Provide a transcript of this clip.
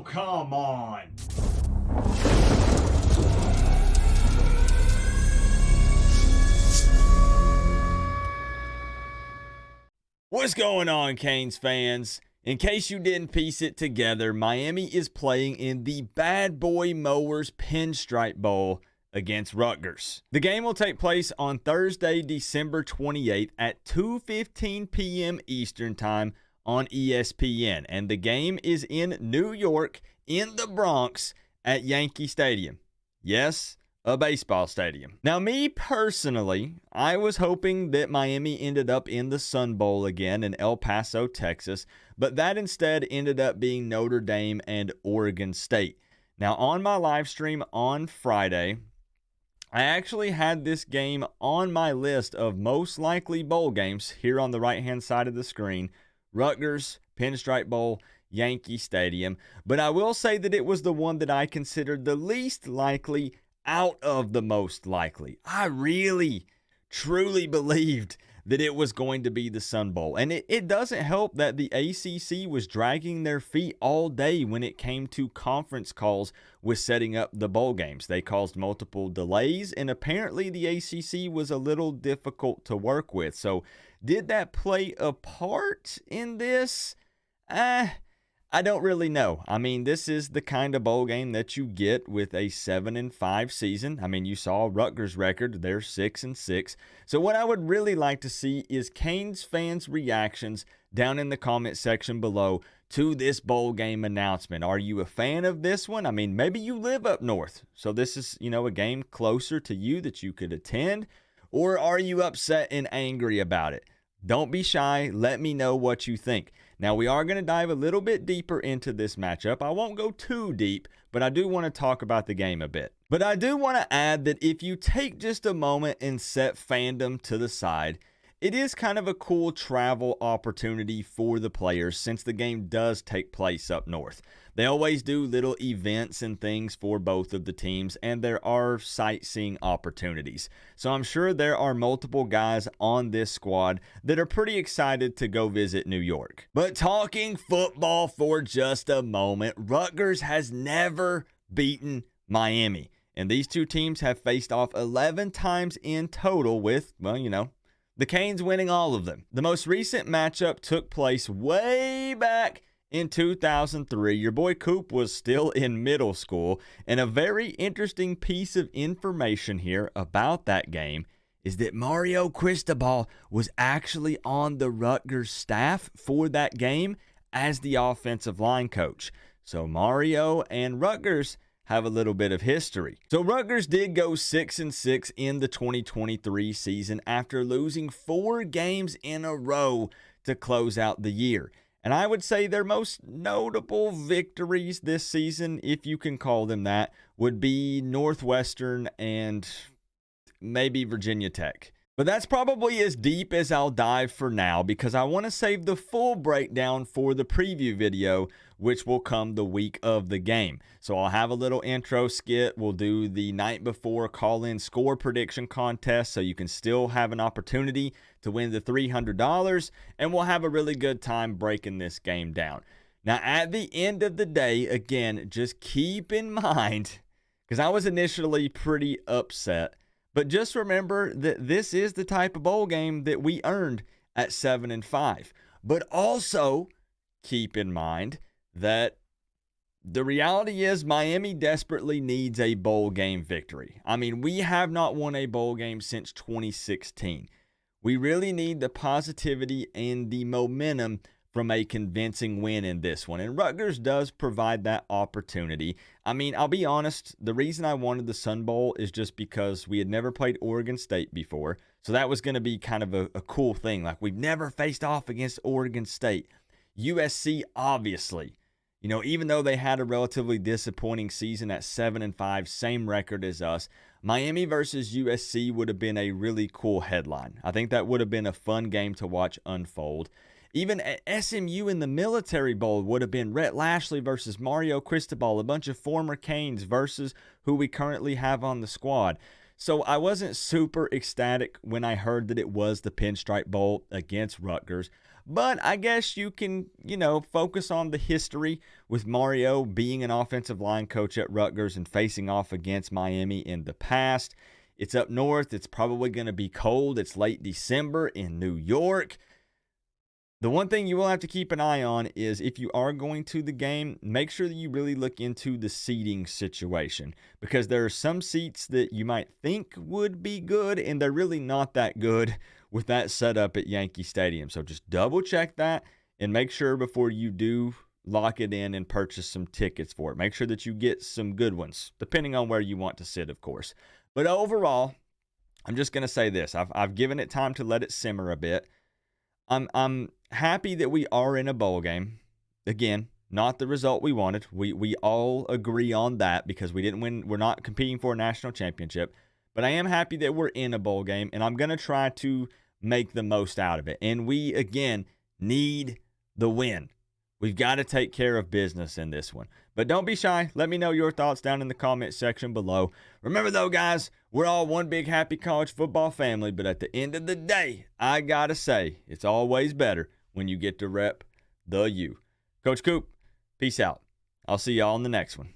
come on. What's going on, Canes fans? In case you didn't piece it together, Miami is playing in the Bad Boy Mowers Pinstripe Bowl against Rutgers. The game will take place on Thursday, December 28th at 2:15 p.m. Eastern Time on ESPN, and the game is in New York, in the Bronx, at Yankee Stadium. Yes, a baseball stadium. Now, me personally, I was hoping that Miami ended up in the Sun Bowl again in El Paso, Texas, but that instead ended up being Notre Dame and Oregon State. Now, on my live stream on Friday, I actually had this game on my list of most likely bowl games here on the right-hand side of the screen. Rutgers, Pinstripe Bowl, Yankee Stadium. But I will say that it was the one that I considered the least likely out of the most likely. I really, truly believed that it was going to be the Sun Bowl. And it doesn't help that the ACC was dragging their feet all day when it came to conference calls with setting up the bowl games. They caused multiple delays, and apparently the ACC was a little difficult to work with. So did that play a part in this? I don't really know. I mean, this is the kind of bowl game that you get with a 7-5 season. I mean, you saw Rutgers' record. They're 6-6. So what I would really like to see is Canes fans' reactions down in the comment section below to this bowl game announcement. Are you a fan of this one? I mean, maybe you live up north, so this is, a game closer to you that you could attend. Or are you upset and angry about it? Don't be shy. Let me know what you think. Now, we are going to dive a little bit deeper into this matchup. I won't go too deep, but I do want to talk about the game a bit. But I do want to add that if you take just a moment and set fandom to the side, it is kind of a cool travel opportunity for the players since the game does take place up north. They always do little events and things for both of the teams, and there are sightseeing opportunities. So I'm sure there are multiple guys on this squad that are pretty excited to go visit New York. But talking football for just a moment, Rutgers has never beaten Miami. And these two teams have faced off 11 times in total with, the Canes winning all of them. The most recent matchup took place way back in 2003. Your boy Coop was still in middle school, and a very interesting piece of information here about that game is that Mario Cristobal was actually on the Rutgers staff for that game as the offensive line coach. So Mario and Rutgers have a little bit of history. So Rutgers did go 6-6 in the 2023 season after losing 4 games in a row to close out the year. And I would say their most notable victories this season, if you can call them that, would be Northwestern and maybe Virginia Tech. But that's probably as deep as I'll dive for now because I want to save the full breakdown for the preview video, which will come the week of the game. So I'll have a little intro skit. We'll do the night before call-in score prediction contest so you can still have an opportunity to win the $300, and we'll have a really good time breaking this game down. Now, at the end of the day, again, just keep in mind, because I was initially pretty upset, but just remember that this is the type of bowl game that we earned at 7-5. But also keep in mind that the reality is Miami desperately needs a bowl game victory. I mean, we have not won a bowl game since 2016. We really need the positivity and the momentum from a convincing win in this one. And Rutgers does provide that opportunity. I mean, I'll be honest, the reason I wanted the Sun Bowl is just because we had never played Oregon State before. So that was going to be kind of a cool thing. Like, we've never faced off against Oregon State. USC, obviously. Even though they had a relatively disappointing season at 7-5, same record as us, Miami versus USC would have been a really cool headline. I think that would have been a fun game to watch unfold. Even at SMU in the Military Bowl would have been Rhett Lashley versus Mario Cristobal, a bunch of former Canes versus who we currently have on the squad. So I wasn't super ecstatic when I heard that it was the Pinstripe Bowl against Rutgers. But I guess you can, focus on the history with Mario being an offensive line coach at Rutgers and facing off against Miami in the past. It's up north. It's probably going to be cold. It's late December in New York. The one thing you will have to keep an eye on is if you are going to the game, make sure that you really look into the seating situation, because there are some seats that you might think would be good and they're really not that good with that setup at Yankee Stadium. So just double check that and make sure before you do lock it in and purchase some tickets for it. Make sure that you get some good ones, depending on where you want to sit, of course. But overall, I'm just going to say this. I've given it time to let it simmer a bit. I'm happy that we are in a bowl game. Again, not the result we wanted. We all agree on that because we didn't win. We're not competing for a national championship. But I am happy that we're in a bowl game, and I'm going to try to make the most out of it. And we, again, need the win. We've got to take care of business in this one. But don't be shy. Let me know your thoughts down in the comment section below. Remember, though, guys, we're all one big happy college football family. But at the end of the day, I got to say, it's always better when you get to rep the U. Coach Coop, peace out. I'll see y'all in the next one.